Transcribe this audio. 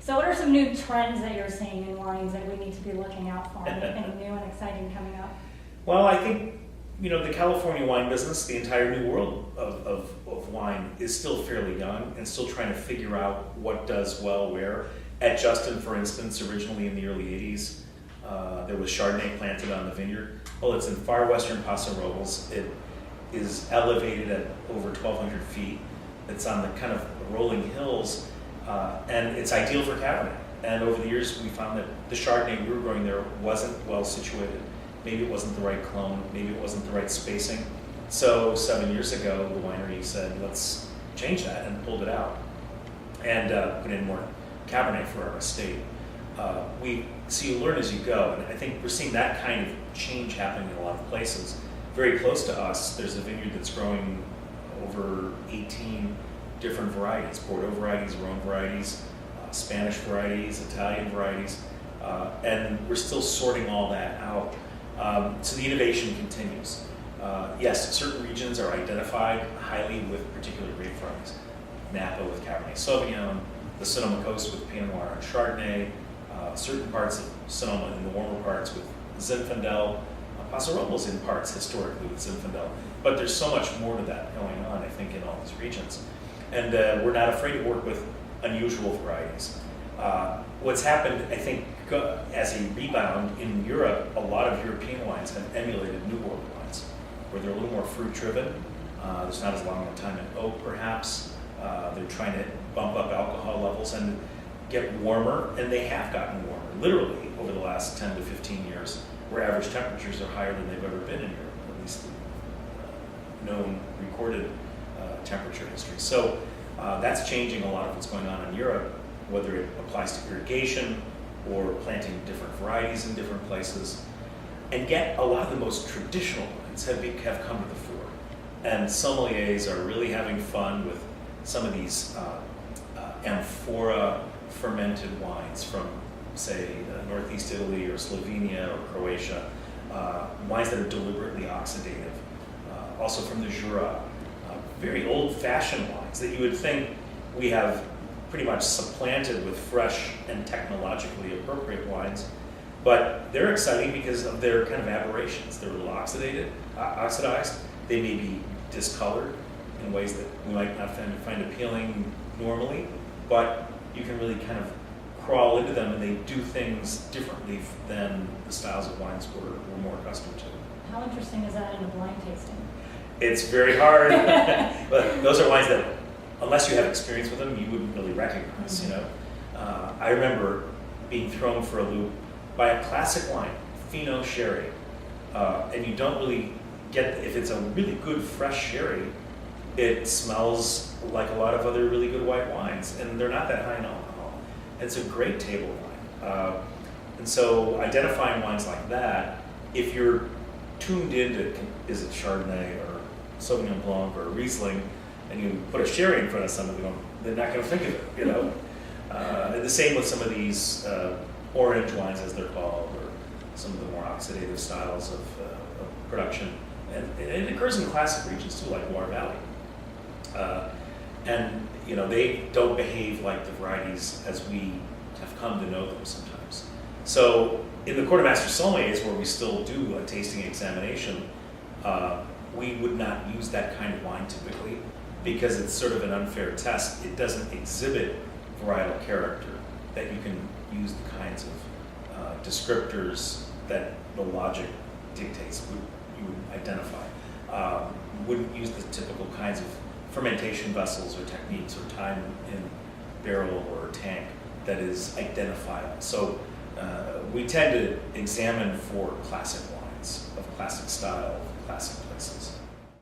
So what are some new trends that you're seeing in wines that we need to be looking out for? Anything new and exciting coming up? Well, I think, the California wine business, the entire new world of wine is still fairly young and still trying to figure out what does well where. At Justin, for instance, originally in the early 80s, there was Chardonnay planted on the vineyard. Well, it's in far western Paso Robles. It is elevated at over 1,200 feet. It's on the kind of rolling hills, and it's ideal for Cabernet. And over the years, we found that the Chardonnay we were growing there wasn't well situated. Maybe it wasn't the right clone, maybe it wasn't the right spacing. So 7 years ago, the winery said, let's change that, and pulled it out and put in more Cabernet for our estate. So you learn as you go, and I think we're seeing that kind of change happening in a lot of places. Very close to us, there's a vineyard that's growing over 18 different varieties, Bordeaux varieties, Rhone varieties, Spanish varieties, Italian varieties, and we're still sorting all that out. So the innovation continues. Yes, certain regions are identified highly with particular grape varieties. Napa with Cabernet Sauvignon, the Sonoma Coast with Pinot Noir and Chardonnay, certain parts of Sonoma in the warmer parts with Zinfandel, Paso Robles in parts historically with Zinfandel. But there's so much more to that going on, I think, in all these regions. And we're not afraid to work with unusual varieties. What's happened, I think, as a rebound in Europe, a lot of European wines have emulated New World wines, where they're a little more fruit-driven. There's not as long a time in oak, perhaps. They're trying to bump up alcohol levels and get warmer, and they have gotten warmer, literally, over the last 10 to 15 years, where average temperatures are higher than they've ever been in Europe, at least known recorded temperature history. So that's changing a lot of what's going on in Europe, whether it applies to irrigation or planting different varieties in different places. And yet, a lot of the most traditional wines have come to the fore. And sommeliers are really having fun with some of these amphora fermented wines from, say, Northeast Italy or Slovenia or Croatia, wines that are deliberately oxidative, also from the Jura, very old-fashioned wines that you would think we have pretty much supplanted with fresh and technologically appropriate wines. But they're exciting because of their kind of aberrations. They're a little oxidized. They may be discolored in ways that we might not find appealing normally, but you can really kind of crawl into them, and they do things differently than the styles of wines we're more accustomed to. How interesting is that in a blind tasting? It's very hard, but those are wines that, unless you have experience with them, you wouldn't really recognize. Mm-hmm. I remember being thrown for a loop by a classic wine, Fino Sherry, and you don't really get, if it's a really good fresh sherry, it smells like a lot of other really good white wines, and they're not that high in alcohol. It's a great table wine. And so identifying wines like that, if you're tuned into, is it Chardonnay or Sauvignon Blanc or Riesling, and you put a sherry in front of somebody, they're not going to think of it, And the same with some of these orange wines, as they're called, or some of the more oxidative styles of production. And it occurs in classic regions too, like Loire Valley. And they don't behave like the varieties as we have come to know them sometimes. So in the Court of Master Sommeliers, where we still do a tasting examination, we would not use that kind of wine typically, because it's sort of an unfair test. It doesn't exhibit varietal character that you can use the kinds of descriptors that the logic dictates you would identify. Wouldn't use the typical kinds of fermentation vessels or techniques or time in barrel or tank that is identifiable. So we tend to examine for classic wines of classic style, classic places.